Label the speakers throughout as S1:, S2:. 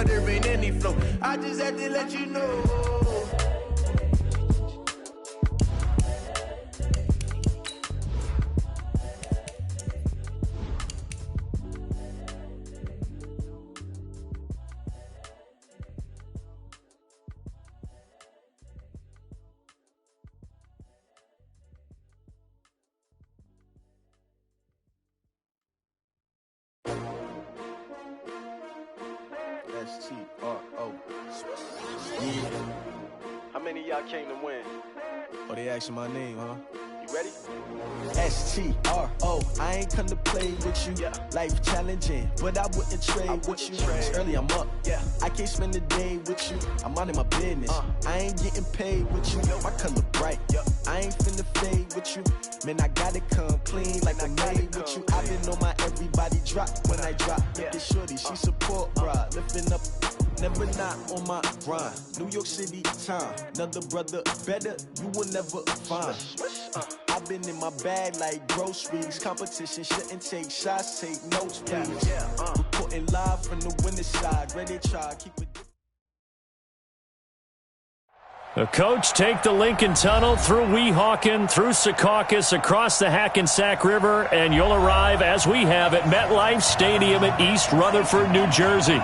S1: there ain't any flow. I just had to let you know.
S2: S-T-R-O. Yeah.
S3: How many of y'all came to win?
S2: Oh, they asking my name, huh?
S3: You ready?
S2: S-T-R-O. I ain't come to play with you.
S3: Yeah.
S2: Life challenging, but I wouldn't trade with you. It's early, I'm up.
S3: Yeah.
S2: I can't spend the day with you. I'm out in my business. I ain't getting paid with you. My color bright. I ain't finna fade with you. Man, I gotta come clean like I made with you. I been on my everybody drop when I drop. Look at shorty, she support, bruh. Lifting up, never not on my grind. New York City time, another brother better, you will never find. I've been in my bag like groceries. Competition shouldn't take shots, take notes, please. Reporting live from the winner's side. Ready to try, keep it.
S4: The coach take the Lincoln Tunnel through Weehawken, through Secaucus, across the Hackensack River, and you'll arrive, as we have, at MetLife Stadium at East Rutherford, New Jersey.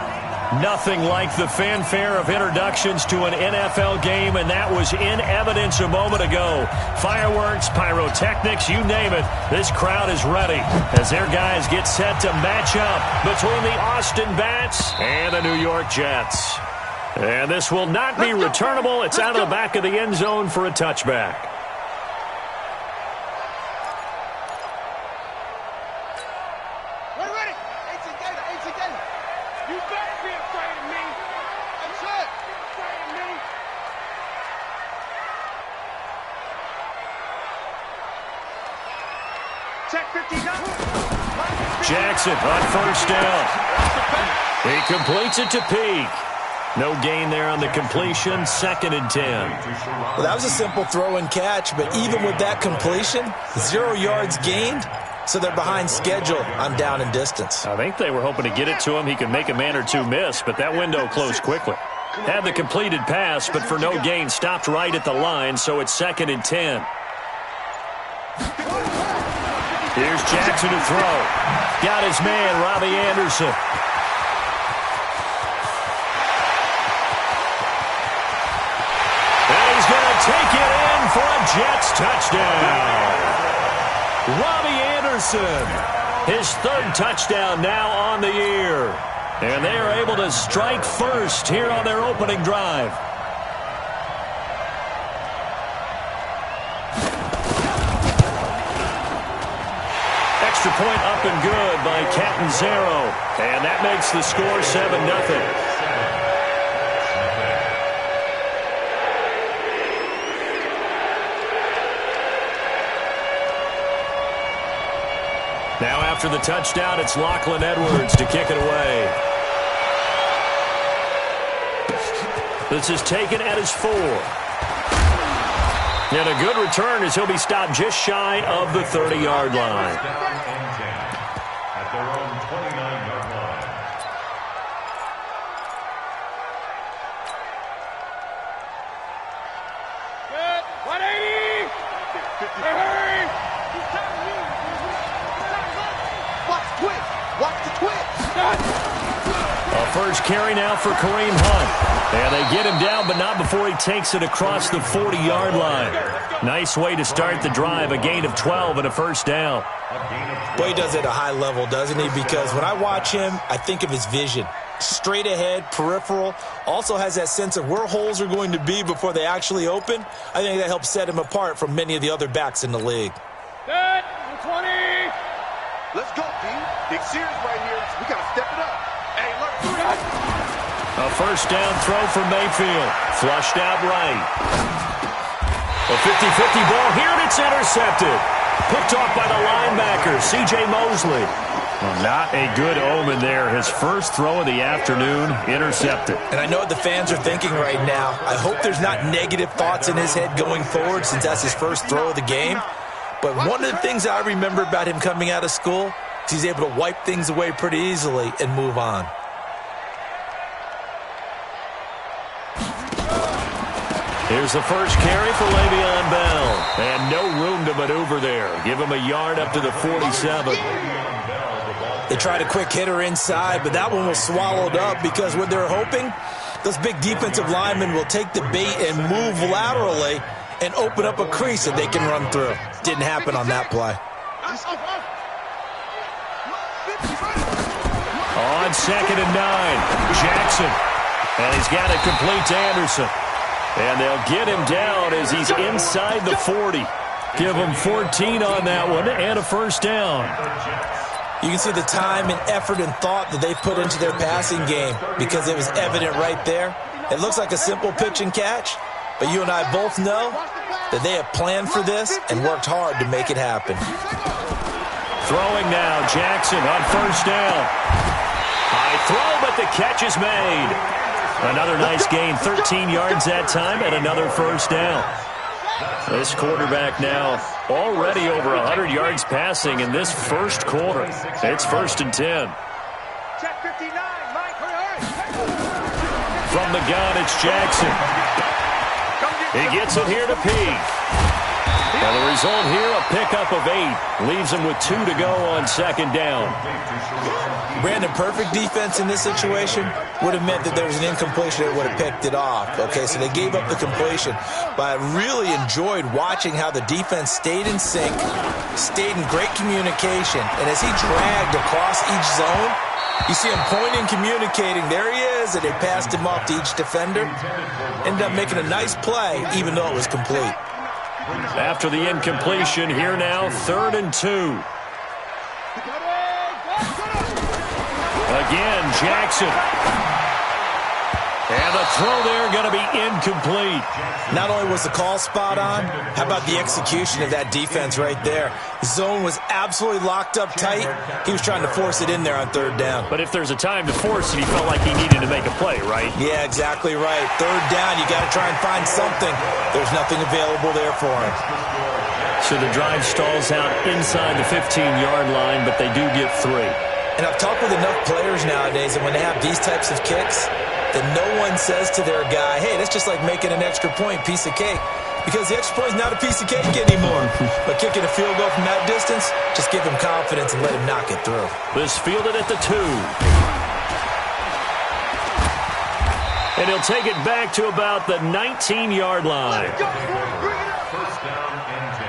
S4: Nothing like the fanfare of introductions to an NFL game, and that was in evidence a moment ago. Fireworks, pyrotechnics, you name it. This crowd is ready as their guys get set to match up between the Austin Bats and the New York Jets. And this will not be returnable. It's out of the back of the end zone for a touchback.
S5: We're ready. 18 Gator. You better be afraid of me. That's it. Afraid of me. Check 59.
S4: Jackson on first down. He completes it to Peak. No gain there on the completion, 2nd and 10.
S6: Well, that was a simple throw and catch, but even with that completion, 0 yards gained, so they're behind schedule on down and distance.
S4: I think they were hoping to get it to him. He could make a man or two miss, but that window closed quickly. Had the completed pass, but for no gain, stopped right at the line, so it's 2nd and 10. Here's Jackson to throw. Got his man, Robbie Anderson. Take it in for a Jets touchdown. Robbie Anderson, his 3rd touchdown now on the year. And they are able to strike first here on their opening drive. Extra point up and good by Catanzaro. And that makes the score 7-0. Now after the touchdown, it's Lachlan Edwards to kick it away. This is taken at his 4. And a good return as he'll be stopped just shy of the 30-yard line.
S7: At their own 29-yard line.
S5: Good. 180. Hurry. Watch the twitch.
S4: A first carry now for Kareem Hunt. And they get him down, but not before he takes it across the 40-yard line. Nice way to start the drive, a gain of 12 and a first down.
S6: Boy, he does it at a high level, doesn't he? Because when I watch him, I think of his vision. Straight ahead, peripheral, also has that sense of where holes are going to be before they actually open. I think that helps set him apart from many of the other backs in the league.
S5: Good. 20.
S8: Let's go, D. Big series right here. We got to step it up. Hey, look.
S4: A first down throw for Mayfield. Flushed out right. A 50-50 ball here, and it's intercepted. Picked off by the linebacker, C.J. Mosley. Well, not a good omen there. His first throw of the afternoon, intercepted.
S6: And I know what the fans are thinking right now. I hope there's not negative thoughts in his head going forward since that's his first throw of the game. But one of the things I remember about him coming out of school is he's able to wipe things away pretty easily and move on.
S4: Here's the first carry for Le'Veon Bell. And no room to maneuver there. Give him a yard up to the 47.
S6: They tried a quick hitter inside, but that one was swallowed up because what they're hoping, those big defensive linemen will take the bait and move laterally and open up a crease that they can run through. Didn't happen on that play.
S4: On 2nd and 9, Jackson. And he's got it complete to Anderson. And they'll get him down as he's inside the 40. Give him 14 on that one and a first down.
S6: You can see the time and effort and thought that they put into their passing game because it was evident right there. It looks like a simple pitch and catch, but you and I both know that they have planned for this and worked hard to make it happen.
S4: Throwing now, Jackson on first down. High throw, but the catch is made. Another nice gain, 13 yards that time, and another first down. This quarterback now already over 100 yards passing in this first quarter. It's 1st and 10.
S5: Check 59, Mike, hurry.
S4: From the gun, it's Jackson. He gets it here to P. And the result here, a pickup of 8. Leaves him with 2 to go on 2nd down.
S6: Brandon, perfect defense in this situation would have meant that there was an incompletion that would have picked it off. Okay, so they gave up the completion. But I really enjoyed watching how the defense stayed in sync, stayed in great communication. And as he dragged across each zone, you see him pointing, communicating. There he is, and they passed him off to each defender. Ended up making a nice play, even though it was complete.
S4: After the incompletion, here now, 3rd and 2. Again, Jackson. And the throw there going to be incomplete.
S6: Not only was the call spot on, how about the execution of that defense right there? The zone was absolutely locked up tight. He was trying to force it in there on 3rd down.
S4: But if there's a time to force it, he felt like he needed to make a play, right?
S6: Yeah, exactly right. 3rd down, you got to try and find something. There's nothing available there for him.
S4: So the drive stalls out inside the 15-yard line, but they do get 3.
S6: And I've talked with enough players nowadays, and when they have these types of kicks, that no one says to their guy, hey, that's just like making an extra point, piece of cake. Because the extra point is not a piece of cake anymore. But kicking a field goal from that distance, just give him confidence and let him knock it through.
S4: This fielded at the 2. And he'll take it back to about the 19-yard line.
S7: First down and 10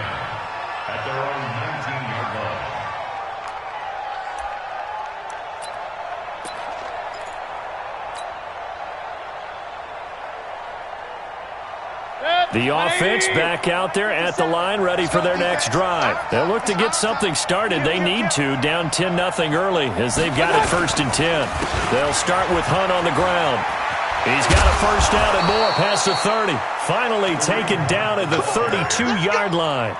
S7: at their own 19-yard line.
S4: The offense back out there at the line, ready for their next drive. They'll look to get something started. They need to, down 10-0 early, as they've got it 1st and 10. They'll start with Hunt on the ground. He's got a first down and more past the 30. Finally taken down at the 32-yard line.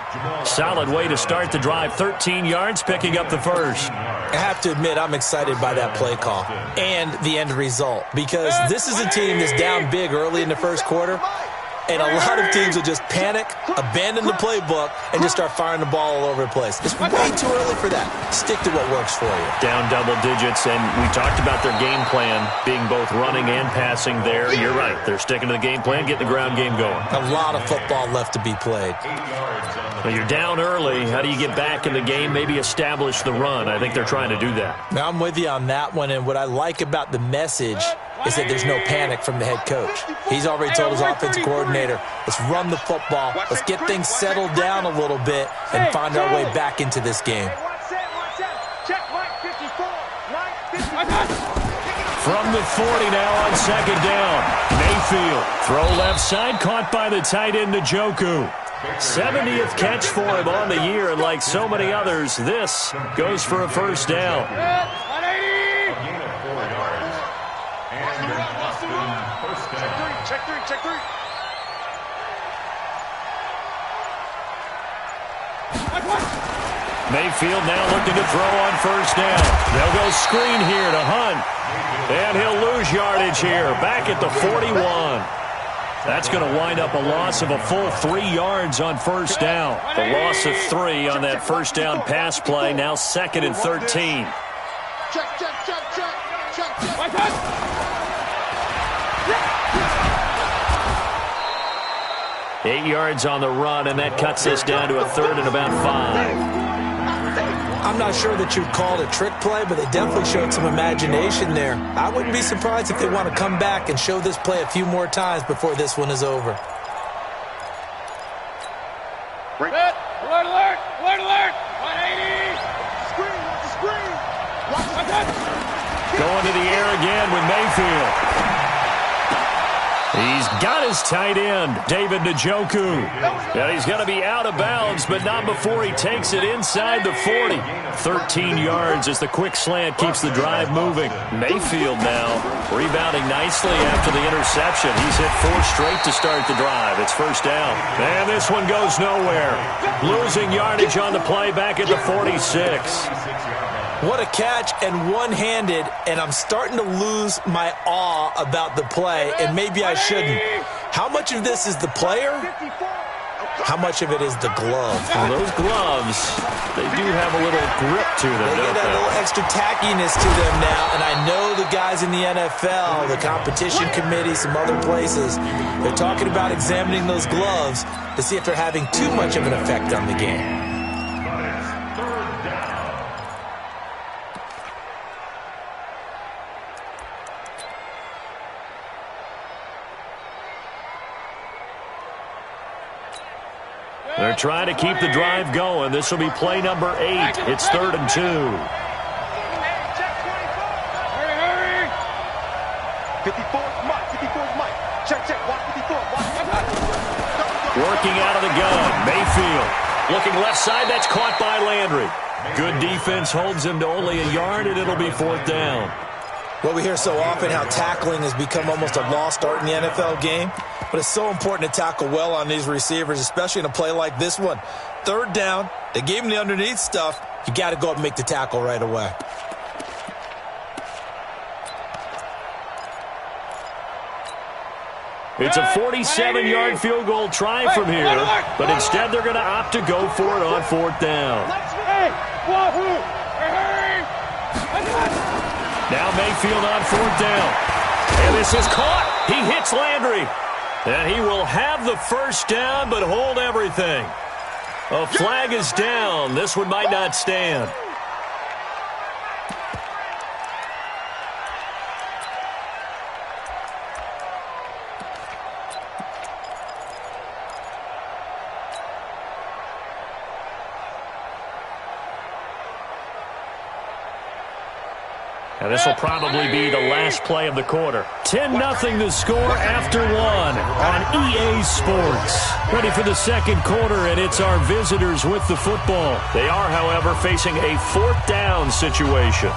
S4: Solid way to start the drive. 13 yards, picking up the first.
S6: I have to admit, I'm excited by that play call and the end result, because this is a team that's down big early in the first quarter. And a lot of teams will just panic, abandon the playbook, and just start firing the ball all over the place. It's way too early for that. Stick to what works for you.
S4: Down double digits, and we talked about their game plan being both running and passing there. You're right. They're sticking to the game plan, getting the ground game going.
S6: A lot of football left to be played.
S4: Well, you're down early. How do you get back in the game, maybe establish the run? I think they're trying to do that.
S6: Now, I'm with you on that one, and what I like about the message is that there's no panic from the head coach. He's already told his offensive coordinator, let's run the football, let's get things settled down a little bit, and find our way back into this game.
S4: From the 40 now on 2nd down. Mayfield, throw left side, caught by the tight end Njoku. 70th catch for him on the year, and like so many others, this goes for a first down.
S5: Check three.
S4: Mayfield now looking to throw on first down. They'll go screen here to Hunt. And he'll lose yardage here, back at the 41. That's going to wind up a loss of a full 3 yards on first down. The loss of 3 on that first down pass play, now 2nd and 13.
S5: Check.
S4: 8 yards on the run, and that cuts us down to a third and about 5.
S6: I'm not sure that you'd call it a trick play, but they definitely showed some imagination there. I wouldn't be surprised if they want to come back and show this play a few more times before this one is over.
S5: Alert, alert, alert, alert, 180. Screen, watch the screen. Watch that.
S4: Going to the air again with Mayfield. He's got his tight end, David Njoku. And he's going to be out of bounds, but not before he takes it inside the 40. 13 yards as the quick slant keeps the drive moving. Mayfield now rebounding nicely after the interception. He's hit 4 straight to start the drive. It's first down. And this one goes nowhere. Losing yardage on the play back at the 46.
S6: What a catch, and one-handed, and I'm starting to lose my awe about the play, and maybe I shouldn't. How much of this is the player? How much of it is the glove?
S4: Well, those gloves, they do have a little grip to them,
S6: They
S4: don't
S6: get a
S4: they?
S6: little extra tackiness to them now, and I know the guys in the NFL, the competition committee, some other places, they're talking about examining those gloves to see if they're having too much of an effect on the game.
S4: They're trying to keep the drive going. This will be play number 8. It's 3rd and 2.
S5: Hurry.
S8: 54's Mike. 54's Mike. Check. Watch 54.
S4: Working out of the gun. Mayfield looking left side. That's caught by Landry. Good defense holds him to only a yard, and it'll be 4th down.
S6: Well, we hear so often how tackling has become almost a lost art in the NFL game, but it's so important to tackle well on these receivers, especially in a play like this one. 3rd down, they gave him the underneath stuff. You got to go up and make the tackle right away.
S4: It's a 47-yard field goal try from here, but instead they're going to opt to go for it on 4th down. Now Mayfield on 4th down. And this is caught. He hits Landry. And he will have the first down, but hold everything. A flag is down. This one might not stand. And this will probably be the last play of the quarter. 10-0 the score after 1 on EA Sports. Ready for the second quarter, and it's our visitors with the football. They are, however, facing a 4th down situation.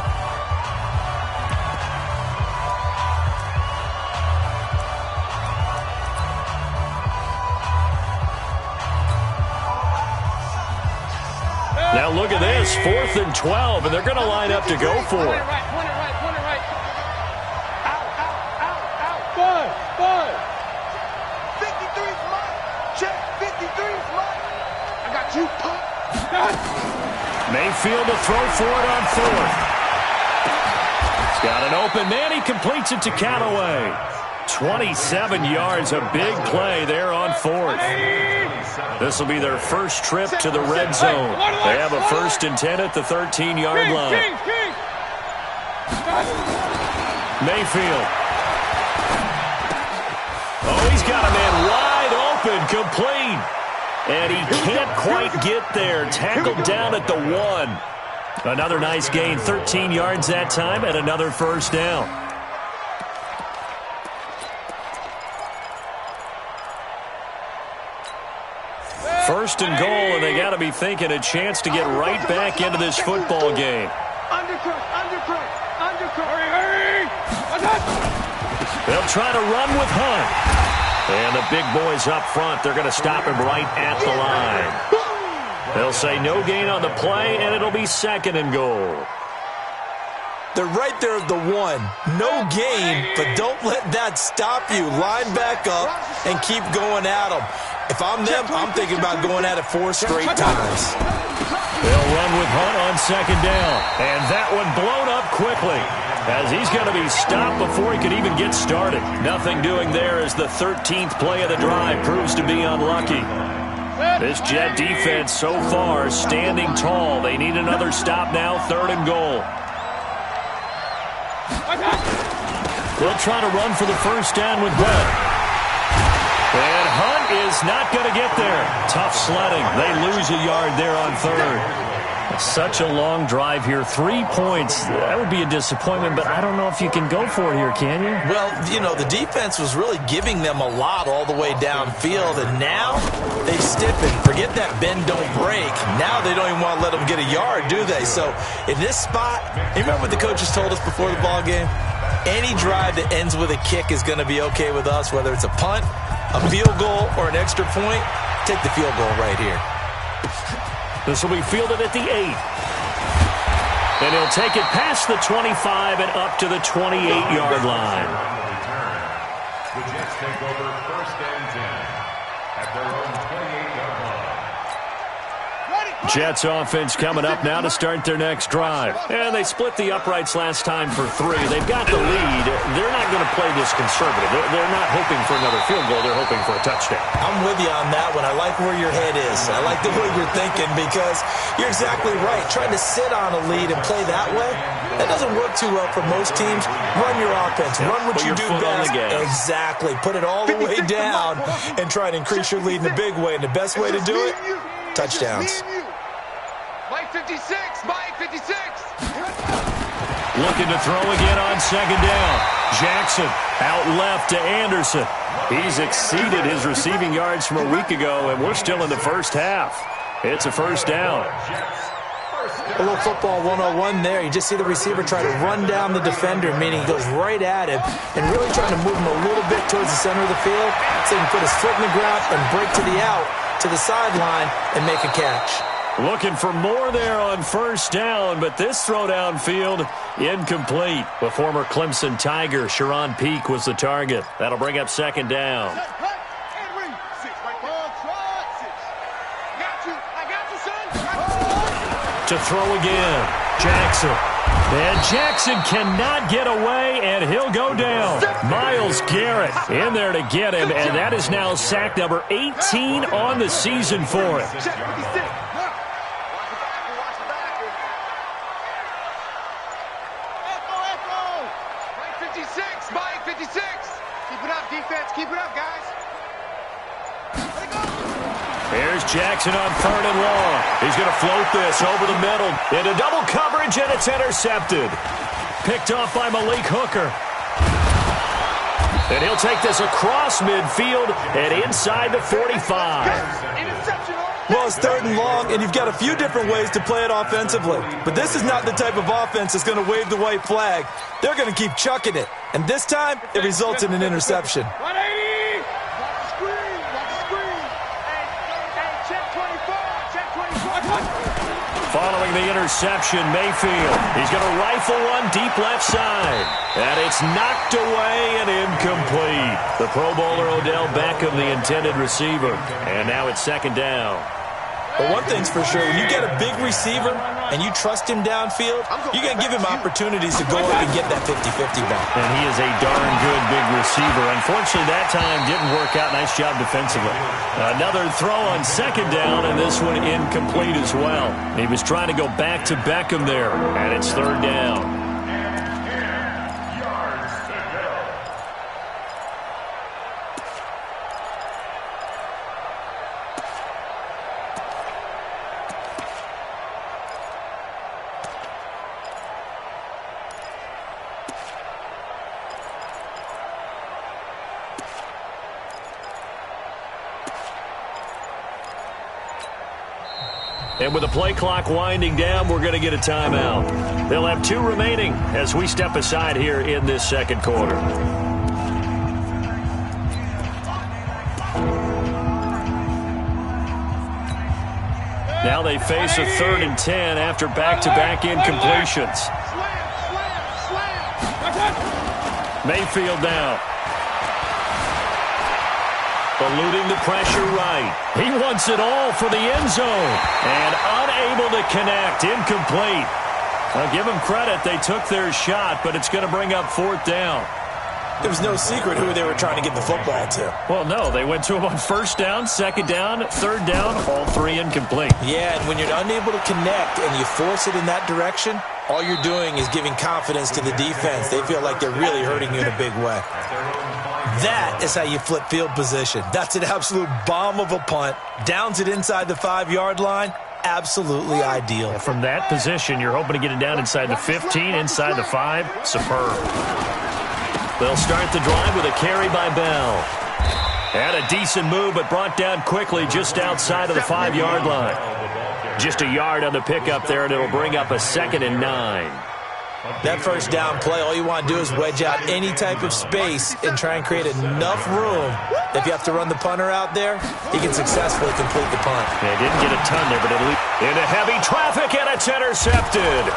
S4: Now look at this, 4th and 12, and they're going to line up to go for it.
S5: Good. 53's mine. Check. 53's mine. I got you.
S4: Mayfield to throw for it on 4th. He's got an open man. He completes it to Callaway. 27 yards, a big play there on 4th. This will be their first trip to the red zone. They have a 1st and 10 at the 13-yard line. Mayfield. Oh, he's got a man wide open, complete. And he can't quite get there. Tackled down at the 1. Another nice gain, 13 yards that time, and another first down. First and goal, and they got to be thinking a chance to get right back into this football game.
S5: Undercut. Hurry.
S4: They'll try to run with Hunt. And the big boys up front, they're going to stop him right at the line. They'll say no gain on the play, and it'll be 2nd and goal.
S6: They're right there at the 1. No gain, but don't let that stop you. Line back up and keep going at them. If I'm them, I'm thinking about going at it 4 straight times.
S4: They'll run with Hunt on second down. And that one blown up quickly, as he's going to be stopped before he could even get started. Nothing doing there as the 13th play of the drive proves to be unlucky. This Jet defense so far standing tall. They need another stop now, 3rd and goal. They'll try to run for the first down with Hunt. And Hunt is not going to get there. Tough sledding. They lose a yard there on 3rd. Such a long drive here. 3 points. That would be a disappointment, but I don't know if you can go for it here, can you?
S6: Well, you know, the defense was really giving them a lot all the way downfield, and now they stiffen. Forget that bend, don't break. Now they don't even want to let them get a yard, do they? So in this spot, you remember what the coaches told us before the ball game? Any drive that ends with a kick is going to be okay with us, whether it's a punt, a field goal, or an extra point. Take the field goal right here.
S4: This will be fielded at the 8. And he'll take it past the 25 and up to the 28-yard line.
S7: The Jets take over 1st and 10 at their own 28-yard line.
S4: Jets offense coming up now to start their next drive. And they split the uprights last time for 3. They've got the lead. They're not going to play this conservative. They're not hoping for another field goal. They're hoping for a touchdown.
S6: I'm with you on that one. I like where your head is. I like the way you're thinking because you're exactly right. Trying to sit on a lead and play that way, that doesn't work too well for most teams. Run your offense. Run what you do best. Exactly. Put it all the way down and try and increase your lead in a big way. And the best way to do it, touchdowns.
S5: Mike 56, Mike 56.
S4: Looking to throw again on second down. Jackson out left to Anderson. He's exceeded his receiving yards from a week ago, and we're still in the first half. It's a first down.
S6: A little football 101 there. You just see the receiver try to run down the defender, meaning he goes right at him and really trying to move him a little bit towards the center of the field so he can put his foot in the ground and break to the out, to the sideline, and make a catch.
S4: Looking for more there on first down, but this throw downfield incomplete. The former Clemson Tiger, Sharon Peake, was the target. That'll bring up second down. To throw again, Jackson. And Jackson cannot get away, and he'll go down. Myles Garrett in there to get him, and that is now sack number 18 on the season for him.
S5: Keep it up, guys.
S4: Here's Jackson on 3rd and long. He's going to float this over the middle into double coverage, and it's intercepted. Picked off by Malik Hooker. And he'll take this across midfield and inside the 45.
S6: Well, it's 3rd and long, and you've got a few different ways to play it offensively. But this is not the type of offense that's going to wave the white flag. They're going to keep chucking it. And this time, it results in an interception.
S5: 180! Check 24! Check 24!
S4: Following the interception, Mayfield. He's going to rifle one deep left side. And it's knocked away and incomplete. The Pro Bowler Odell Beckham, the intended receiver. And now it's second down.
S6: But one thing's for sure, when you get a big receiver and you trust him downfield, you're going to give him opportunities to go up and get that 50-50 ball.
S4: And he is a darn good big receiver. Unfortunately, that time didn't work out. Nice job defensively. Another throw on second down, and this one incomplete as well. He was trying to go back to Beckham there, and it's 3rd down. And with the play clock winding down, we're going to get a timeout. They'll have 2 remaining as we step aside here in this second quarter. Now they face a 3rd and 10 after back-to-back incompletions. Mayfield now. Eluding the pressure right. He wants it all for the end zone. And unable to connect. Incomplete. I'll give them credit. They took their shot, but it's going to bring up fourth down.
S6: There was no secret who they were trying to get the football to.
S4: Well, no. They went to him on first down, second down, third down, all three incomplete.
S6: Yeah, and when you're unable to connect and you force it in that direction, all you're doing is giving confidence to the defense. They feel like they're really hurting you in a big way. That is how you flip field position. That's an absolute bomb of a punt. Downs it inside the 5-yard line. Absolutely ideal.
S4: From that position, you're hoping to get it down inside the 15, inside the 5. Superb. They'll start the drive with a carry by Bell. Had a decent move, but brought down quickly just outside of the 5-yard line. Just a yard on the pickup there, and it'll bring up a 2nd and 9.
S6: That first down play, all you want to do is wedge out any type of space and try and create enough room. If you have to run the punter out there, he can successfully complete the punt.
S4: They didn't get a ton there, but at least into heavy traffic, and it's intercepted.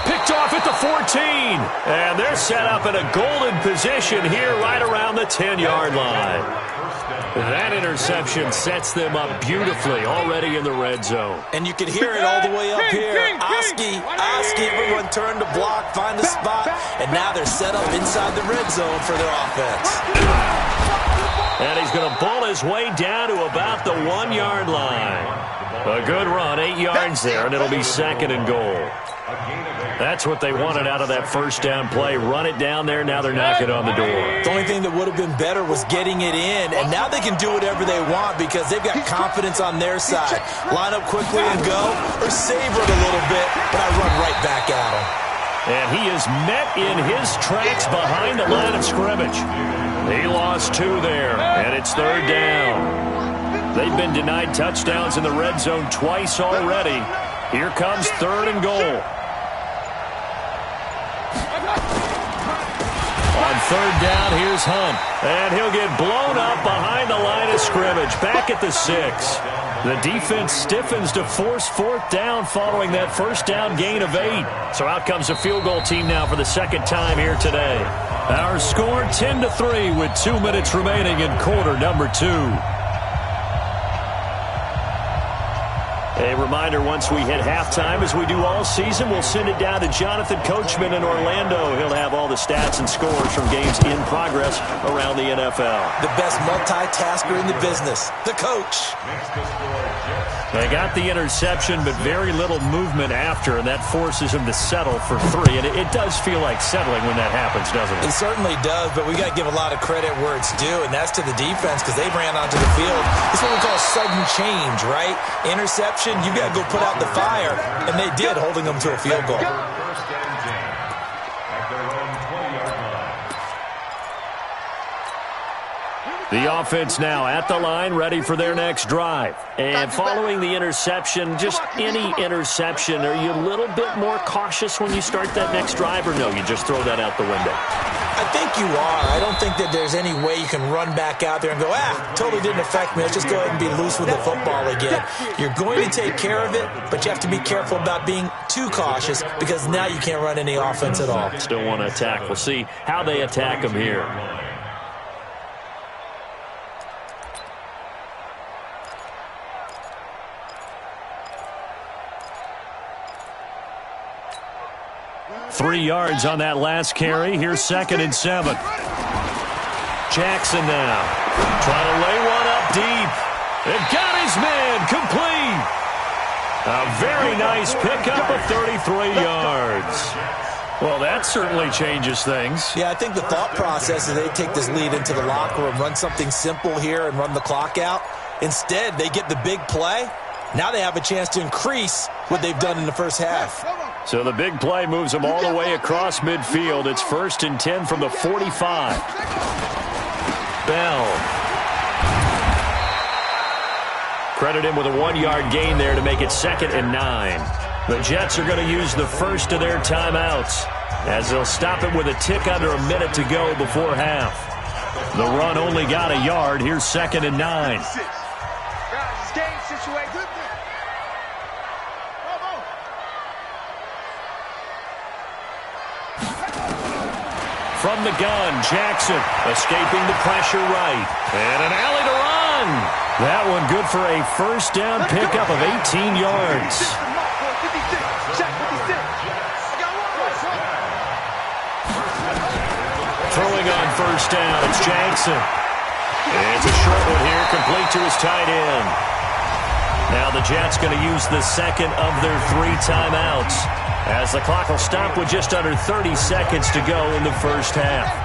S4: Picked off at the 14. And they're set up in a golden position here right around the 10-yard line. That interception sets them up beautifully already in the red zone.
S6: And you can hear it all the way up here. Oski, everyone turned to block, find a spot, and now they're set up inside the red zone for their offense.
S4: And he's going to bull his way down to about the 1-yard line. A good run, 8 yards there, and it'll be 2nd and goal. That's what they wanted out of that first down play. Run it down there. Now they're knocking on the door.
S6: The only thing that would have been better was getting it in, and now they can do whatever they want because they've got confidence on their side. Line up quickly and go, or savor it a little bit, but I run right back at him.
S4: And he is met in his tracks behind the line of scrimmage. He lost 2 there, and it's 3rd down. They've been denied touchdowns in the red zone twice already. Here comes 3rd and goal. On 3rd down, here's Hunt. And he'll get blown up behind the line of scrimmage. Back at the 6. The defense stiffens to force 4th down following that first down gain of 8. So out comes a field goal team now for the 2nd time here today. Our score 10-3 with 2 minutes remaining in quarter number 2. A reminder, once we hit halftime, as we do all season, we'll send it down to Jonathan Coachman in Orlando. He'll have all the stats and scores from games in progress around the NFL.
S6: The best multitasker in the business, the coach.
S4: They got the interception, but very little movement after, and that forces him to settle for 3. And it does feel like settling when that happens, doesn't it?
S6: It certainly does, but we got to give a lot of credit where it's due, and that's to the defense because they ran onto the field. It's what we call sudden change, right? Interception, you got to go put out the fire, and they did, holding them to a field goal.
S4: The offense now at the line, ready for their next drive. And following the interception, just any interception, are you a little bit more cautious when you start that next drive, or no, you just throw that out the window?
S6: I think you are. I don't think that there's any way you can run back out there and go, totally didn't affect me. Let's just go ahead and be loose with the football again. You're going to take care of it, but you have to be careful about being too cautious because now you can't run any offense at all.
S4: Still want to attack. We'll see how they attack them here. Three yards on that last carry. Here's 2nd and 7. Jackson now. Trying to lay one up deep. And got his man complete. A very nice pickup of 33 yards. Well, that certainly changes things.
S6: Yeah, I think the thought process is they take this lead into the locker room, run something simple here and run the clock out. Instead, they get the big play. Now they have a chance to increase what they've done in the first half.
S4: So the big play moves them all the way across midfield. It's 1st and 10 from the 45. Bell. Credit him with a 1-yard gain there to make it 2nd and 9. The Jets are going to use the first of their timeouts as they'll stop it with a tick under a minute to go before half. The run only got a yard. Here's 2nd and 9. From the gun, Jackson escaping the pressure right. And an alley to one. That one good for a first down pickup of 18 yards. Throwing on first down, it's Jackson. It's a short one here, complete to his tight end. Now the Jets going to use the second of their 3 timeouts, as the clock will stop with just under 30 seconds to go in the first half.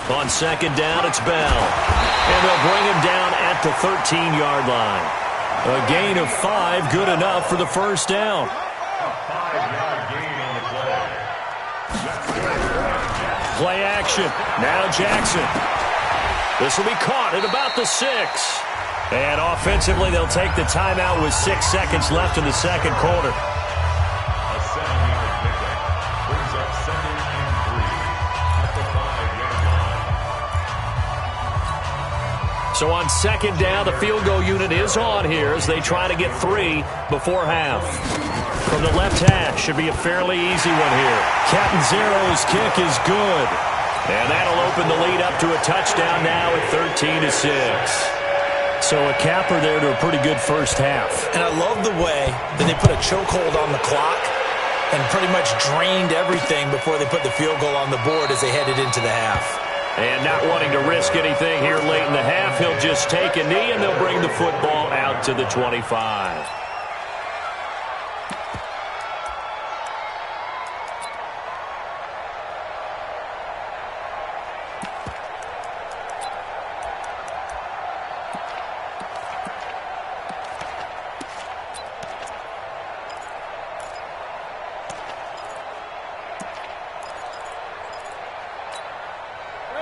S4: On second down, it's Bell. And they'll bring him down at the 13-yard line. A gain of 5, good enough for the first down.
S7: A 5-yard gain on the play.
S4: Play action. Now Jackson. This will be caught at about the 6. And offensively, they'll take the timeout with 6 seconds left in the second quarter.
S7: A 7-yard pickup brings up 2nd and 3 at the 5-yard line.
S4: So on second down, the field goal unit is on here as they try to get 3 before half. From the left hash, should be a fairly easy one here. Catanzaro's kick is good. And that'll open the lead up to a touchdown now at 13-6. So a capper there to a pretty good first half.
S6: And I love the way that they put a chokehold on the clock and pretty much drained everything before they put the field goal on the board as they headed into the half.
S4: And not wanting to risk anything here late in the half, he'll just take a knee and they'll bring the football out to the 25.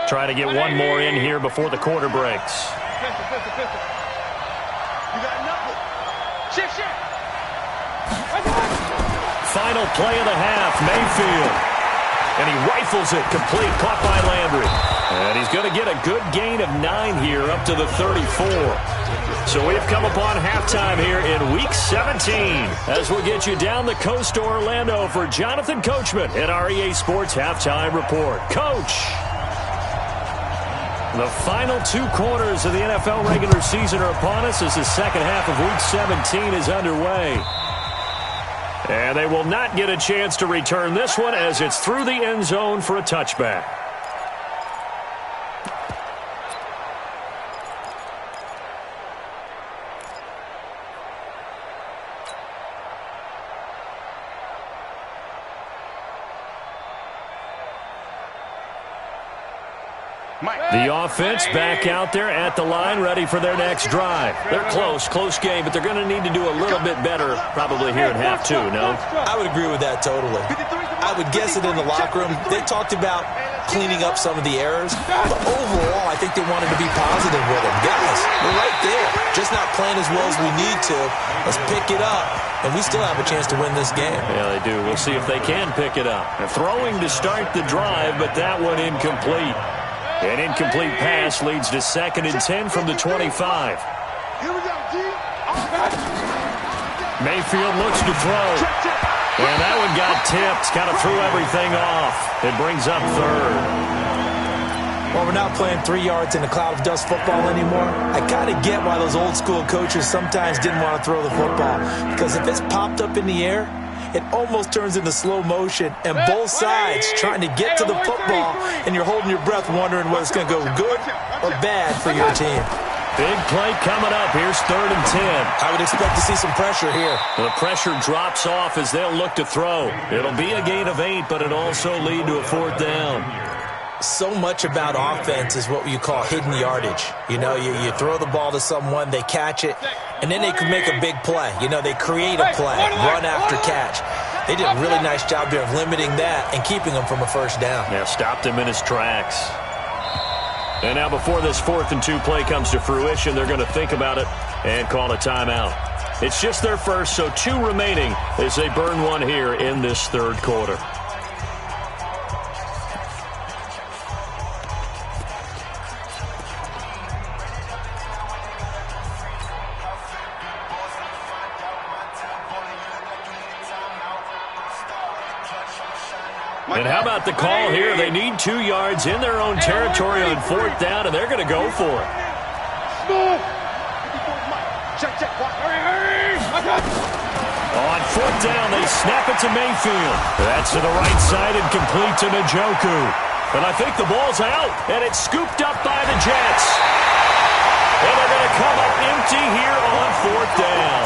S4: Try to get one more in here before the quarter breaks.
S5: You got nothing. Shift.
S4: Final play of the half, Mayfield. And he rifles it complete, caught by Landry. And he's going to get a good gain of 9 here up to the 34. So we've come upon halftime here in Week 17 as we'll get you down the coast to Orlando for Jonathan Coachman at our EA Sports Halftime Report. Coach! The final 2 quarters of the NFL regular season are upon us as the second half of Week 17 is underway. And they will not get a chance to return this one as it's through the end zone for a touchback. The offense back out there at the line, ready for their next drive. They're close game, but they're going to need to do a little bit better probably here in half 2, no?
S6: I would agree with that totally. I would guess it in the locker room. They talked about cleaning up some of the errors, but overall, I think they wanted to be positive with them. Guys, we're right there, just not playing as well as we need to. Let's pick it up, and we still have a chance to win this game.
S4: Yeah, they do. We'll see if they can pick it up. They're throwing to start the drive, but that one incomplete. An incomplete pass leads to 2nd and 10 from the 25.
S5: Here we go, G.
S4: Mayfield looks to throw. And that one got tipped. Kind of threw everything off. It brings up 3rd.
S6: Well, we're not playing 3 yards in a cloud of dust football anymore. I kind of get why those old school coaches sometimes didn't want to throw the football. Because if it's popped up in the air, it almost turns into slow motion, and both sides trying to get to the football, and you're holding your breath wondering whether it's going to go good or bad for your team.
S4: Big play coming up. Here's 3rd and 10.
S6: I would expect to see some pressure here.
S4: The pressure drops off as they'll look to throw. It'll be a gain of 8, but it'll also lead to a 4th down.
S6: So much about offense is what you call hidden yardage. You know, you throw the ball to someone, they catch it, and then they can make a big play. You know, they create a play, run after catch. They did a really nice job here of limiting that and keeping him from a first down.
S4: Yeah, stopped him in his tracks. And now before this 4th and 2 play comes to fruition, they're going to think about it and call a timeout. It's just their first, so 2 remaining as they burn one here in this 3rd quarter. And how about the call here? They need 2 yards in their own territory on 4th down, and they're going to go for it. On 4th down, they snap it to Mayfield. That's to the right side and complete to Njoku. But I think the ball's out, and it's scooped up by the Jets. And they're going to come up empty here on 4th down.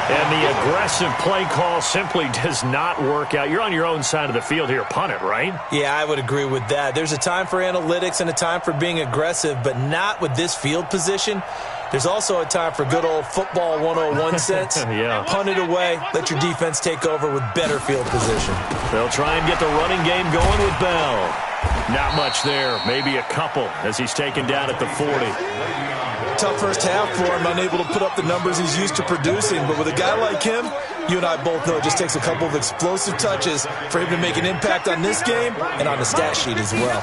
S4: And the aggressive play call simply does not work out. You're on your own side of the field here. Punt it, right?
S6: Yeah, I would agree with that. There's a time for analytics and a time for being aggressive, but not with this field position. There's also a time for good old football 101 sense.
S4: Yeah.
S6: Punt it away. Let your defense take over with better field position.
S4: They'll try and get the running game going with Bell. Not much there. Maybe a couple as he's taken down at the 40.
S6: Tough first half for him, unable to put up the numbers he's used to producing. But with a guy like him, you and I both know it just takes a couple of explosive touches for him to make an impact on this game and on the stat sheet as well.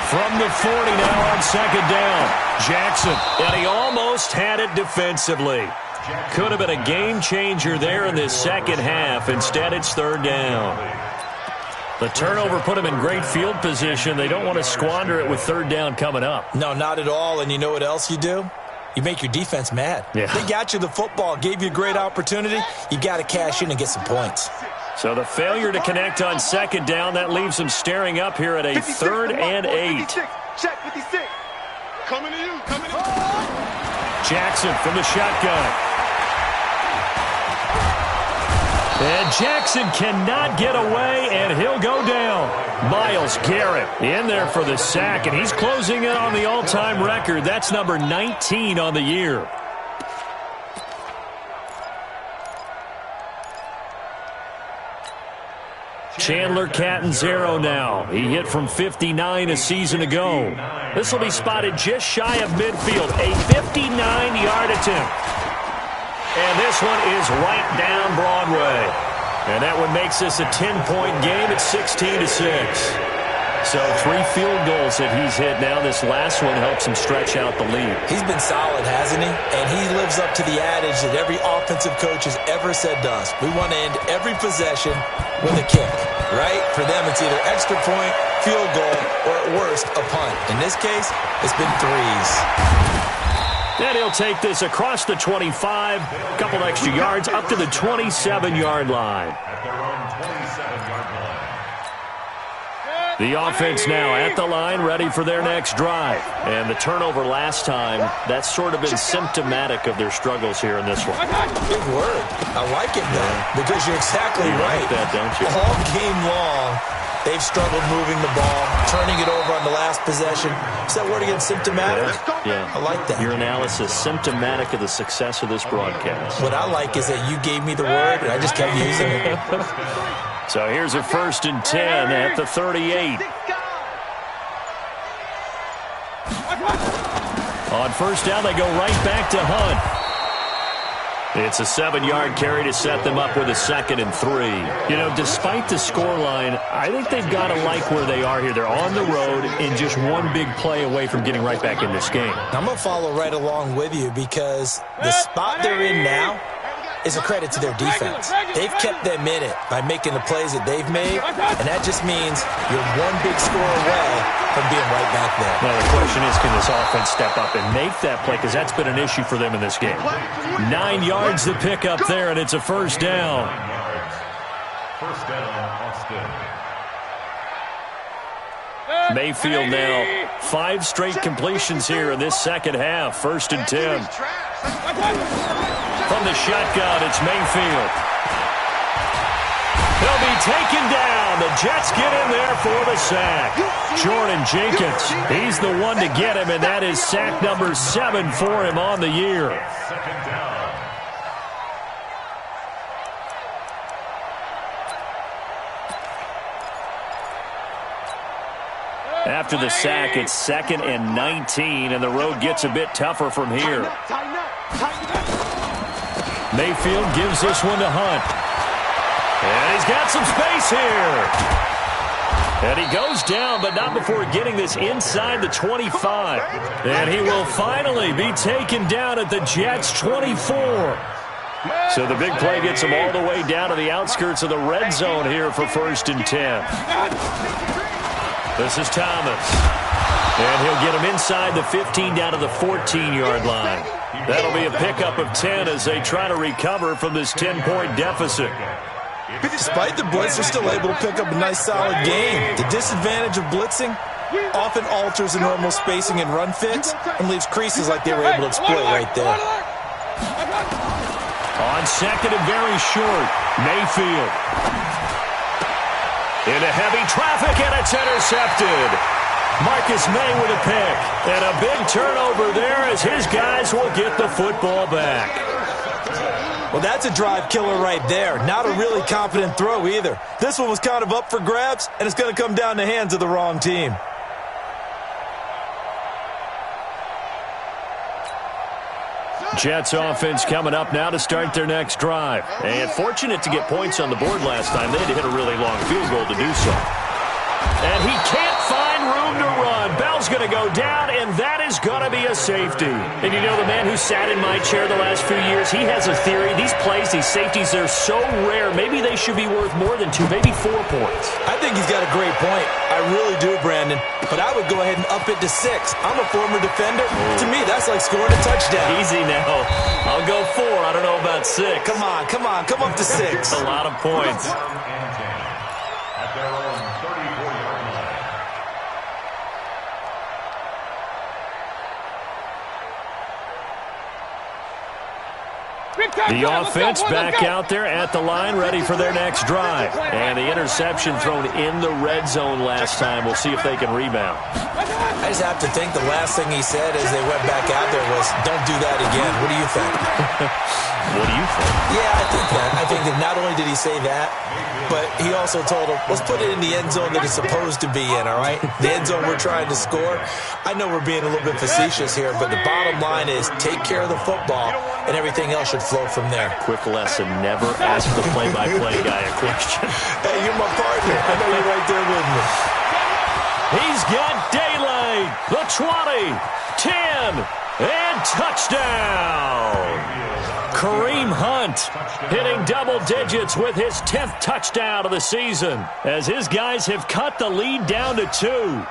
S4: From the 40 now on 2nd down. Jackson, and he almost had it defensively. Could have been a game changer there in this second half. Instead, it's 3rd down. The turnover put him in great field position. They don't want to squander it with 3rd down coming up.
S6: No, not at all. And you know what else you do? You make your defense mad.
S4: Yeah.
S6: They got you the football, gave you a great opportunity. You got to cash in and get some points.
S4: So the failure to connect on 2nd down, that leaves them staring up here at a 3rd and 8.
S8: Check 56. Coming to you. Coming to you.
S4: Jackson from the shotgun. And Jackson cannot get away, and he'll go down. Myles Garrett in there for the sack, and he's closing in on the all-time record. That's number 19 on the year. Chandler Catanzaro now. He hit from 59 a season ago. This will be spotted just shy of midfield. A 59-yard attempt. And this one is right down Broadway. And that one makes this a 10-point game at 16-6. So 3 field goals that he's hit now. This last one helps him stretch out the lead.
S6: He's been solid, hasn't he? And he lives up to the adage that every offensive coach has ever said to us. We want to end every possession with a kick, right? For them, it's either extra point, field goal, or at worst, a punt. In this case, it's been 3s.
S4: And he'll take this across the 25, a couple extra yards, up to the 27-yard line. The offense now at the line, ready for their next drive. And the turnover last time, that's sort of been symptomatic of their struggles here in this one.
S6: Big word. I like it, though, because you're exactly right.
S4: Like that, don't you?
S6: All game long, they've struggled moving the ball, turning it over on the last possession. Is that word again, symptomatic?
S4: Yeah.
S6: I like that.
S4: Your analysis, symptomatic of the success of this broadcast.
S6: What I like is that you gave me the word, and I just kept using it.
S4: So here's a 1st and 10 at the 38. On 1st down, they go right back to Hunt. It's a 7-yard carry to set them up with a 2nd and 3. You know, despite the scoreline, I think they've got to like where they are here. They're on the road and just one big play away from getting right back in this game.
S6: I'm going to follow right along with you because the spot they're in now is a credit to their defense. They've kept them in it by making the plays that they've made, and that just means you're one big score away from being right back there.
S4: Now, the question is, can this offense step up and make that play? Because that's been an issue for them in this game. 9 yards to pick up there, and it's a 1st down.
S7: First down, Austin.
S4: Mayfield now 5 straight completions here in this second half. 1st and 10. From the shotgun, it's Mayfield. He'll be taken down. The Jets get in there for the sack. Jordan Jenkins, he's the one to get him, and that is sack number 7 for him on the year.
S7: Second down.
S4: After the sack, it's 2nd and 19, and the road gets a bit tougher from here. Mayfield gives this one to Hunt. And he's got some space here. And he goes down, but not before getting this inside the 25. And he will finally be taken down at the Jets' 24. So the big play gets him all the way down to the outskirts of the red zone here for 1st and 10. This is Thomas. And he'll get him inside the 15 down to the 14-yard line. That'll be a pickup of 10 as they try to recover from this 10-point deficit.
S6: Despite the blitz, they're still able to pick up a nice solid gain. The disadvantage of blitzing often alters the normal spacing and run fits and leaves creases like they were able to exploit right there.
S4: On 2nd and very short, Mayfield. Into heavy traffic, and it's intercepted. Marcus May with a pick. And a big turnover there as his guys will get the football back.
S6: Well, that's a drive killer right there. Not a really confident throw either. This one was kind of up for grabs, and it's going to come down the hands of the wrong team.
S4: Jets offense coming up now to start their next drive. And fortunate to get points on the board last time. They had to hit a really long field goal to do so. And he can't find room to run. Bell's going to go down, and that is going to be a safety. And you know, the man who sat in my chair the last few years, he has a theory. These plays, these safeties, they're so rare. Maybe they should be worth more than 2, maybe 4 points.
S6: I think he's got a great point. I really do, Brandon. But I would go ahead and up it to 6. I'm a former defender. To me, that's like scoring a touchdown.
S4: Easy now. I'll go 4. I don't know about 6.
S6: Come on. Come up to 6.
S4: A lot of points.
S7: At their own 34-yard line.
S4: The offense back out there at the line, ready for their next drive. And the interception thrown in the red zone last time. We'll see if they can rebound.
S6: I just have to think the last thing he said as they went back out there was, don't do that again. What do you think?
S4: What do you think?
S6: Yeah, I think that. I think that not only did he say that, but he also told him, let's put it in the end zone that it's supposed to be in, all right? The end zone we're trying to score. I know we're being a little bit facetious here, but the bottom line is take care of the football, and everything else should flow from there.
S4: Quick lesson, never ask the play-by-play guy a question.
S6: Hey, you're my partner. I know you're right there with me.
S4: He's got daylight. The 20, 10, and touchdown. Kareem Hunt hitting double digits with his 10th touchdown of the season as his guys have cut the lead down to 2.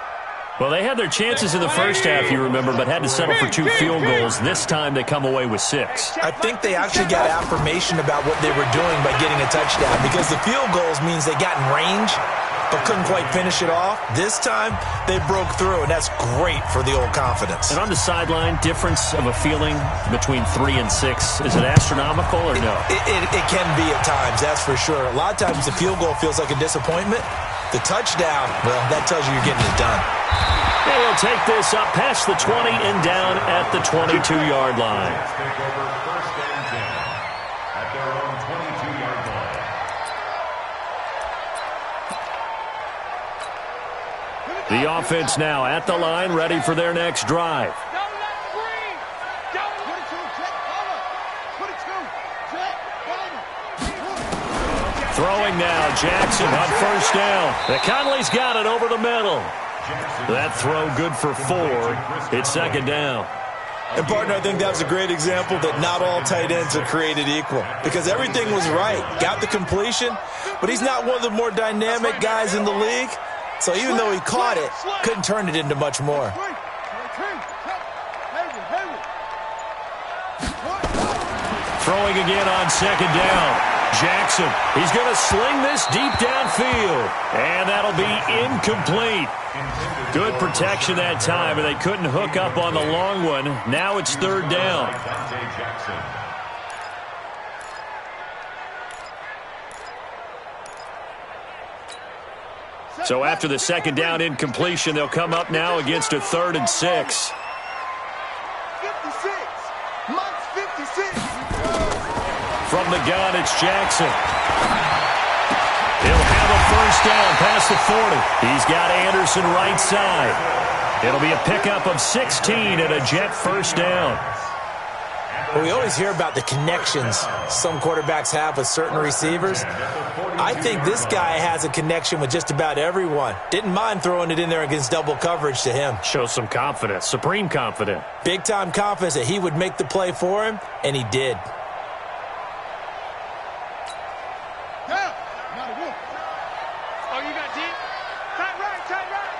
S4: Well, they had their chances in the first half, you remember, but had to settle for 2 field goals. This time they come away with 6.
S6: I think they actually got affirmation about what they were doing by getting a touchdown because the field goals means they got in range but couldn't quite finish it off. This time, they broke through, and that's great for the old confidence.
S4: And on the sideline, difference of a feeling between 3 and 6, is it astronomical or no?
S6: It can be at times, that's for sure. A lot of times the field goal feels like a disappointment. The touchdown, well, that tells you you're getting it done.
S4: And he'll take this up past the 20 and down at the 22-yard line.
S7: Take over 1st and 10 at their own 22-yard line.
S4: The offense now at the line, ready for their next drive. Throwing now, Jackson on 1st down. Conley's got it over the middle. That throw good for 4. It's 2nd down.
S6: And, partner, I think that was a great example that not all tight ends are created equal because everything was right. Got the completion, but he's not one of the more dynamic guys in the league. So even though he caught it, couldn't turn it into much more.
S4: Throwing again on 2nd down. Jackson, he's going to sling this deep downfield. And that'll be incomplete. Good protection that time, and they couldn't hook up on the long one. Now it's 3rd down. So after the 2nd down incompletion, they'll come up now against a 3rd and 6.
S5: 56. Mike's 56.
S4: From the gun, it's Jackson. He'll have a 1st down past the 40. He's got Anderson right side. It'll be a pickup of 16 and a Jet 1st down.
S6: Well, we always hear about the connections some quarterbacks have with certain receivers. I think this guy has a connection with just about everyone. Didn't mind throwing it in there against double coverage to him.
S4: Shows some confidence, supreme confidence.
S6: Big-time confidence that he would make the play for him, and he did.
S5: Oh, you got deep? Tight right, tight right.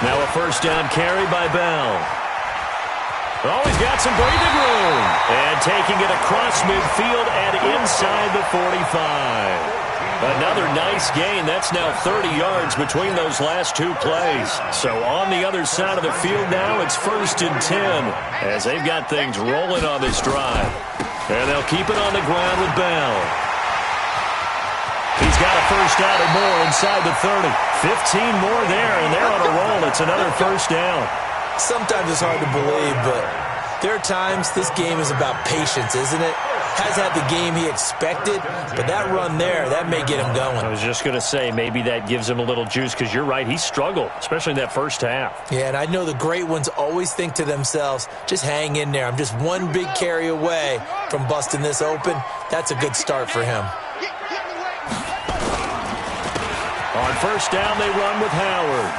S4: Now a first down carry by Bell. Oh, he's got some breathing room. And taking it across midfield and inside the 45. Another nice gain. That's now 30 yards between those last two plays. So on the other side of the field now, it's 1st and 10 as they've got things rolling on this drive. And they'll keep it on the ground with Bell. He's got a first down or more inside the 30. 15 more there, and they're on a roll. It's another first down.
S6: Sometimes it's hard to believe, but there are times this game is about patience, isn't it? Has had the game he expected, but that run there, that may get him going.
S4: I was just going to say, maybe that gives him a little juice, because you're right, he struggled, especially in that first half.
S6: Yeah, and I know the great ones always think to themselves, just hang in there. I'm just one big carry away from busting this open. That's a good start for him.
S4: On first down, they run with Howard.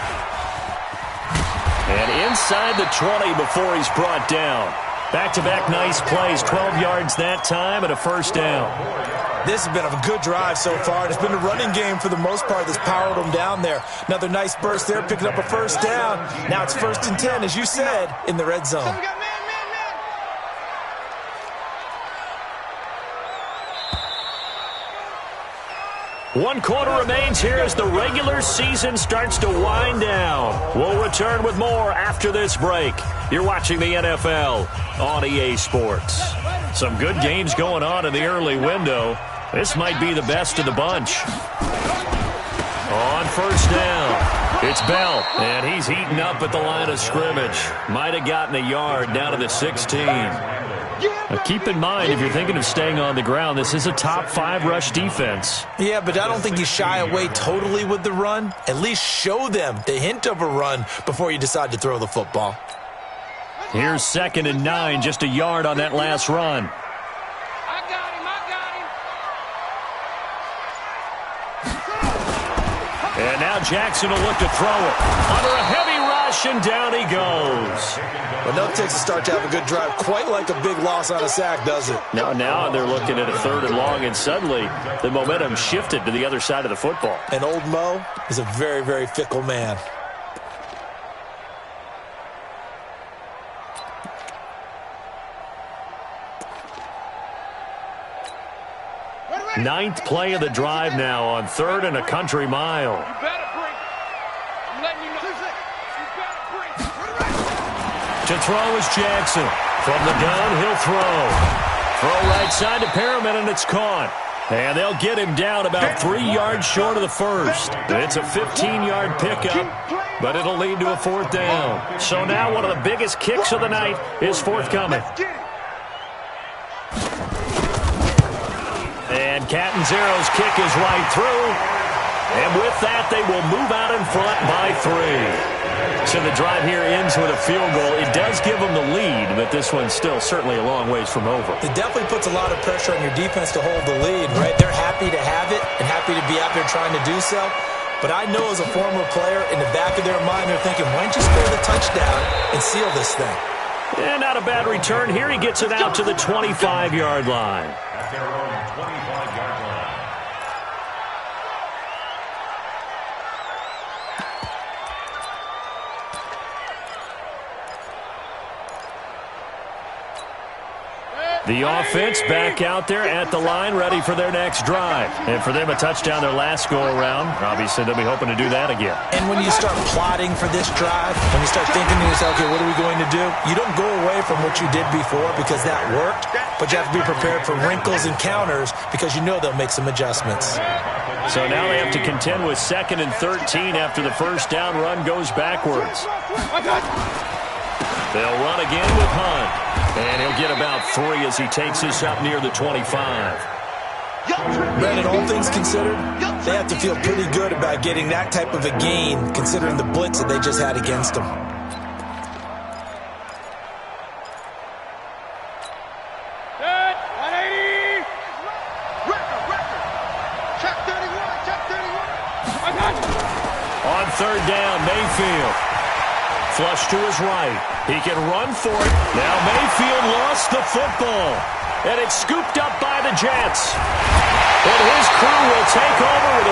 S4: And inside the 20 before he's brought down. Back-to-back nice plays, 12 yards that time and a first down.
S6: This has been a good drive so far. It's been a running game for the most part that's powered them down there. Another nice burst there, picking up a first down. Now it's 1st and 10, as you said, in the red zone.
S4: One quarter remains here as the regular season starts to wind down. We'll return with more after this break. You're watching the NFL on EA Sports. Some good games going on in the early window. This might be the best of the bunch. On first down, it's Bell, and he's heating up at the line of scrimmage. Might have gotten a yard down to the 16. Now keep in mind, if you're thinking of staying on the ground, this is a top 5 rush defense.
S6: Yeah, but I don't think you shy away totally with the run. At least show them the hint of a run before you decide to throw the football.
S4: Here's 2nd and 9, just a yard on that last run.
S5: I got him.
S4: And now Jackson will look to throw it. Under a heavy rush, and down he goes.
S6: Well, no, it takes a start to have a good drive. Quite like a big loss on a sack, does it?
S4: Now they're looking at a 3rd and long, and suddenly the momentum shifted to the other side of the football.
S6: And old Mo is a very, very fickle man.
S4: Ninth play of the drive now on 3rd and a country mile.
S5: You better bring. I'm letting you know. You better bring.
S4: To throw is Jackson. From the gun, he'll throw. Throw right side to Perriman, and it's caught. And they'll get him down about 3 yards short of the first. It's a 15-yard pickup, but it'll lead to a 4th down. So now one of the biggest kicks of the night is forthcoming. And Catanzero's kick is right through. And with that, they will move out in front by 3. So the drive here ends with a field goal. It does give them the lead, but this one's still certainly a long ways from over.
S6: It definitely puts a lot of pressure on your defense to hold the lead, right? They're happy to have it and happy to be out there trying to do so. But I know as a former player, in the back of their mind, they're thinking, why don't you score the touchdown and seal this thing?
S4: And not a bad return here. He gets it out to the 25-yard line.
S7: At their own 25-yard line.
S4: The offense back out there at the line, ready for their next drive. And for them, a touchdown their last go-around. Obviously, they'll be hoping to do that again.
S6: And when you start plotting for this drive, when you start thinking to yourself, okay, what are we going to do? You don't go away from what you did before because that worked, but you have to be prepared for wrinkles and counters because you know they'll make some adjustments.
S4: So now they have to contend with 2nd and 13 after the first down run goes backwards. They'll run again with Hunt. And he'll get about 3 as he takes this up near the 25.
S6: Brandon, all things considered, they have to feel pretty good about getting that type of a gain considering the blitz that they just had against them.
S5: Good. 180. Check 31. Check 31. I got you.
S4: On 3rd down, Mayfield. Flush to his right. He can run for it. Now Mayfield lost the football. And it's scooped up by the Jets. And his crew will take over with a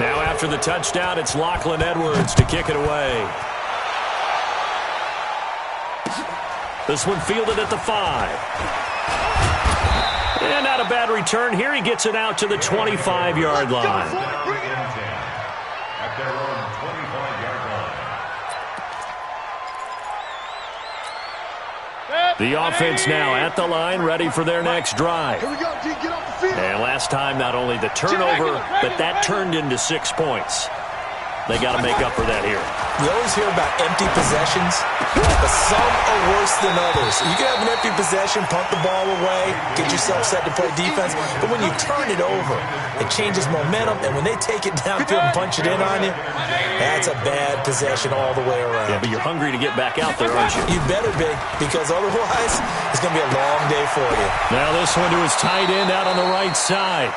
S4: Now after the touchdown, it's Lachlan Edwards to kick it away. This one fielded at the 5. And not a bad return here. He gets it out to the 25-yard line.
S7: At their own 25-yard line.
S4: The offense now at the line, ready for their next drive.
S5: Here we go, G. Get off the field.
S4: And last time, not only the turnover, but that turned into 6 points. They got to make up for that here.
S6: We always hear about empty possessions, but some are worse than others. You can have an empty possession, punt the ball away, get yourself set to play defense, but when you turn it over, it changes momentum, and when they take it downfield and punch it in on you, that's a bad possession all the way around.
S4: Yeah, but you're hungry to get back out there, aren't you?
S6: You better be, because otherwise, it's going to be a long day for you.
S4: Now this one to his tight end out on the right side.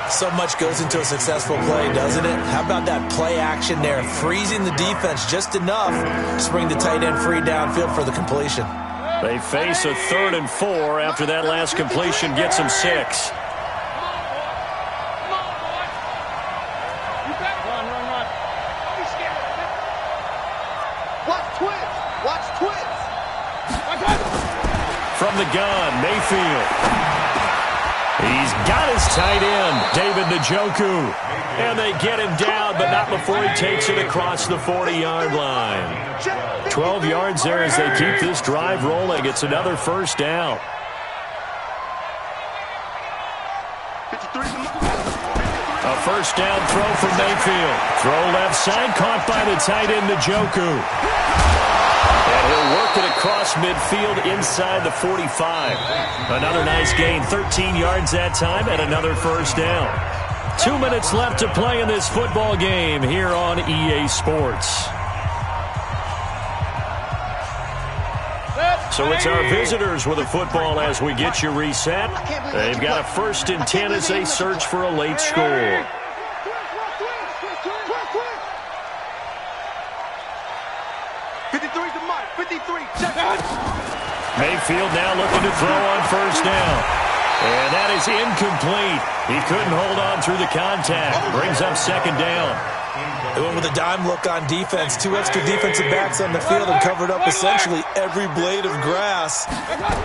S6: So much goes into a successful play, doesn't it? How about that play action there, freezing the defense just enough to bring the tight end free downfield for the completion.
S4: They face a 3rd and 4 after that last completion gets them 6.
S5: Watch twins. Watch twins.
S4: From the gun, Mayfield. He's got his tight end, David Njoku. And they get him down, but not before he takes it across the 40-yard line. 12 yards there as they keep this drive rolling. It's another first down. A first down throw from Mayfield. Throw left side, caught by the tight end, Njoku. And he'll work it across midfield inside the 45. Another nice gain, 13 yards that time, and another first down. 2 minutes left to play in this football game here on EA Sports. So it's our visitors with a football as we get you reset. They've got a 1st and 10 as they search for a late score. Mayfield now looking to throw on first down. And that is incomplete. He couldn't hold on through the contact. Brings up 2nd down.
S6: They went with a dime look on defense. 2 extra defensive backs on the field and covered up essentially every blade of grass.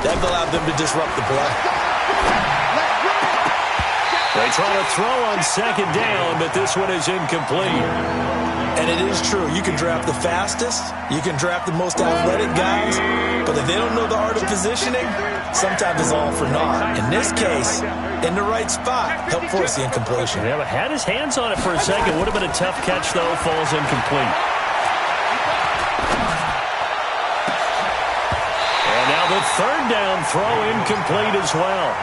S6: That allowed them to disrupt the play.
S4: They try to throw on 2nd down, but this one is incomplete.
S6: And it is true. You can draft the fastest. You can draft the most athletic guys. But if they don't know the art of positioning, sometimes it's all for naught. In this case, in the right spot, helped force the incompletion.
S4: Yeah, but had his hands on it for a second. Would have been a tough catch, though. Falls incomplete. And now the 3rd down throw incomplete as well.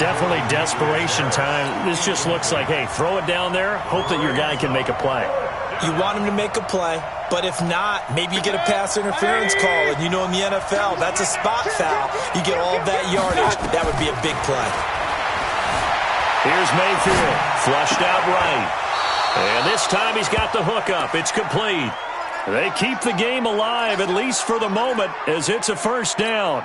S4: Definitely desperation time. This just looks like, hey, throw it down there. Hope that your guy can make a play.
S6: You want him to make a play, but if not, maybe you get a pass interference call, and you know in the NFL, that's a spot foul. You get all that yardage. That would be a big play.
S4: Here's Mayfield, flushed out right. And this time he's got the hook up. It's complete. They keep the game alive, at least for the moment, as it's a first down.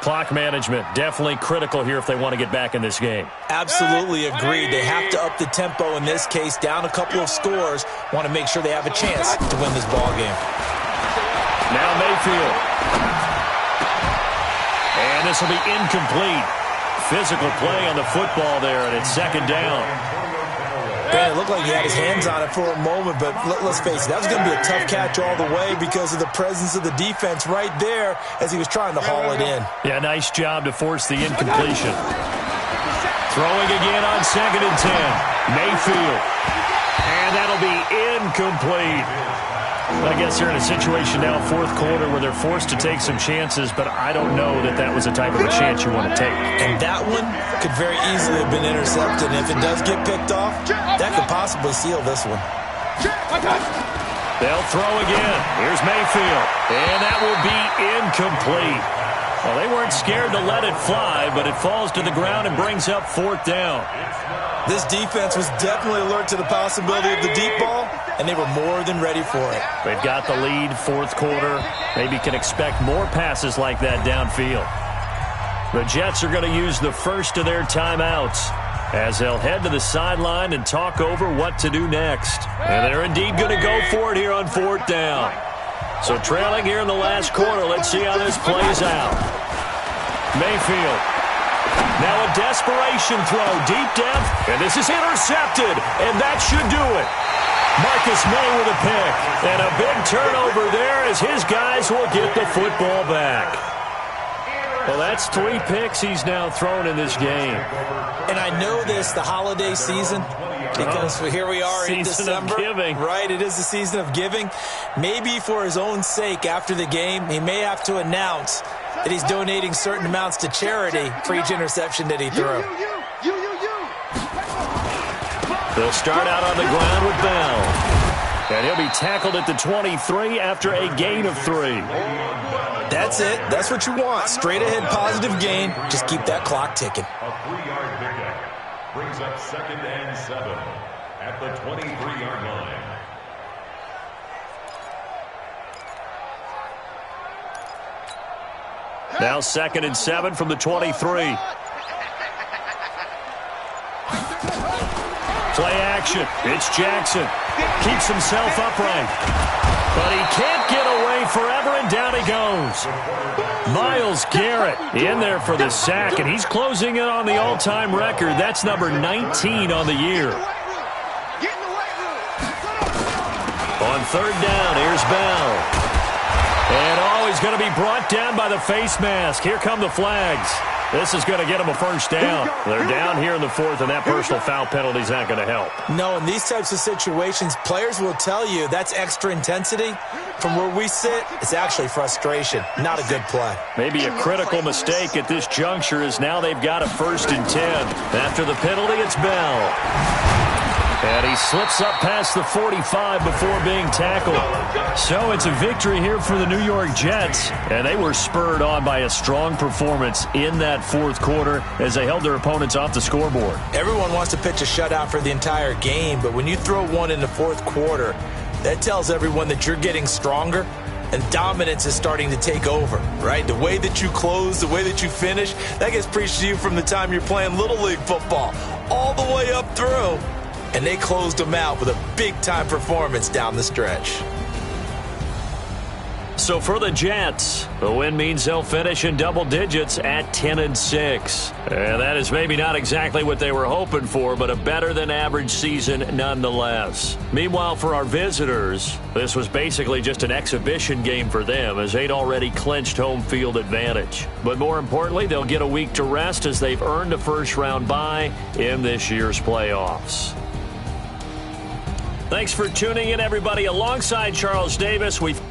S4: Clock management, definitely critical here if they want to get back in this game.
S6: Absolutely agreed. They have to up the tempo in this case, down a couple of scores. Want to make sure they have a chance to win this ball game.
S4: Now Mayfield. And this will be incomplete. Physical play on the football there, and it's 2nd down.
S6: Man, it looked like he had his hands on it for a moment, but let's face it, that was going to be a tough catch all the way because of the presence of the defense right there as he was trying to haul it in.
S4: Yeah, nice job to force the incompletion. Throwing again on 2nd and 10. Mayfield. And that'll be incomplete. I guess they're in a situation now, 4th quarter, where they're forced to take some chances, but I don't know that that was the type of a chance you want to take.
S6: And that one could very easily have been intercepted. And if it does get picked off, that could possibly seal this one.
S4: They'll throw again. Here's Mayfield. And that will be incomplete. Well, they weren't scared to let it fly, but it falls to the ground and brings up 4th down.
S6: This defense was definitely alert to the possibility of the deep ball, and they were more than ready for it.
S4: They've got the lead, 4th quarter. Maybe can expect more passes like that downfield. The Jets are going to use the first of their timeouts. as they'll head to the sideline and talk over what to do next. And they're indeed going to go for it here on 4th down. So trailing here in the last quarter, let's see how this plays out. Mayfield. Now a desperation throw, deep depth, and this is intercepted, and that should do it. Marcus May with a pick, and a big turnover there as his guys will get the football back. Well, that's 3 picks he's now thrown in this game.
S6: And I know this, the holiday season, because here we are in December.
S4: Season of giving.
S6: Right, it is the season of giving. Maybe for his own sake after the game, he may have to announce that he's donating certain amounts to charity for each interception that he threw.
S4: They'll start out on the ground with Bell. And he'll be tackled at the 23 after a gain of 3.
S6: That's it. That's what you want. Straight ahead positive gain. Just keep that clock ticking.
S7: A 3-yard pickup brings up 2nd and 7 at the 23-yard line.
S4: Now 2nd and 7 from the 23. Play action. It's Jackson. Keeps himself upright. But he can't get away forever, and down he goes. Myles Garrett in there for the sack, and he's closing in on the all-time record. That's number 19 on the year. On 3rd down, here's Bell. And he's going to be brought down by the face mask. Here come the flags. This is going to get him a 1st down. They're down here in the 4th, and that personal foul penalty is not going to help.
S6: No, in these types of situations, players will tell you that's extra intensity. From where we sit, it's actually frustration. Not a good play.
S4: Maybe a critical mistake at this juncture is now they've got a 1st and 10. After the penalty, it's Bell. And he slips up past the 45 before being tackled. So it's a victory here for the New York Jets. And they were spurred on by a strong performance in that 4th quarter as they held their opponents off the scoreboard.
S6: Everyone wants to pitch a shutout for the entire game, but when you throw one in the 4th quarter, that tells everyone that you're getting stronger and dominance is starting to take over, right? The way that you close, the way that you finish, that gets preached to you from the time you're playing Little League football all the way up through. And they closed them out with a big-time performance down the stretch.
S4: So for the Jets, the win means they'll finish in double digits at 10-6. And that is maybe not exactly what they were hoping for, but a better-than-average season nonetheless. Meanwhile, for our visitors, this was basically just an exhibition game for them as they'd already clinched home field advantage. But more importantly, they'll get a week to rest as they've earned a first-round bye in this year's playoffs. Thanks for tuning in, everybody. Alongside Charles Davis, we've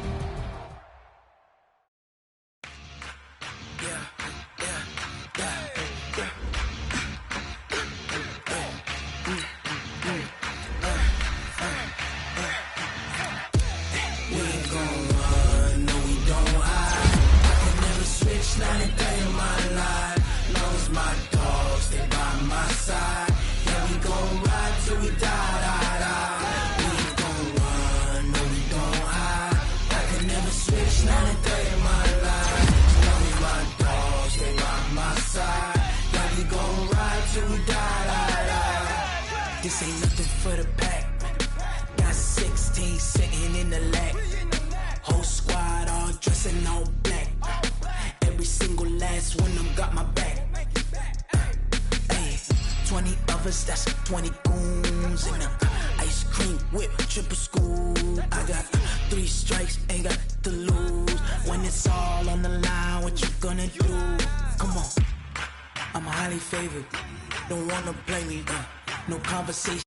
S9: This ain't nothing for the pack. Got 16 sitting in the lap. Whole squad all dressing all black. Every single last one of them got my back. Hey, 20 of us, that's 20 goons in them. Ice cream whip, triple scoop. I got 3 strikes, ain't got to lose. When it's all on the line, what you gonna do? Come on, I'm highly favored. Don't wanna play me, no conversation.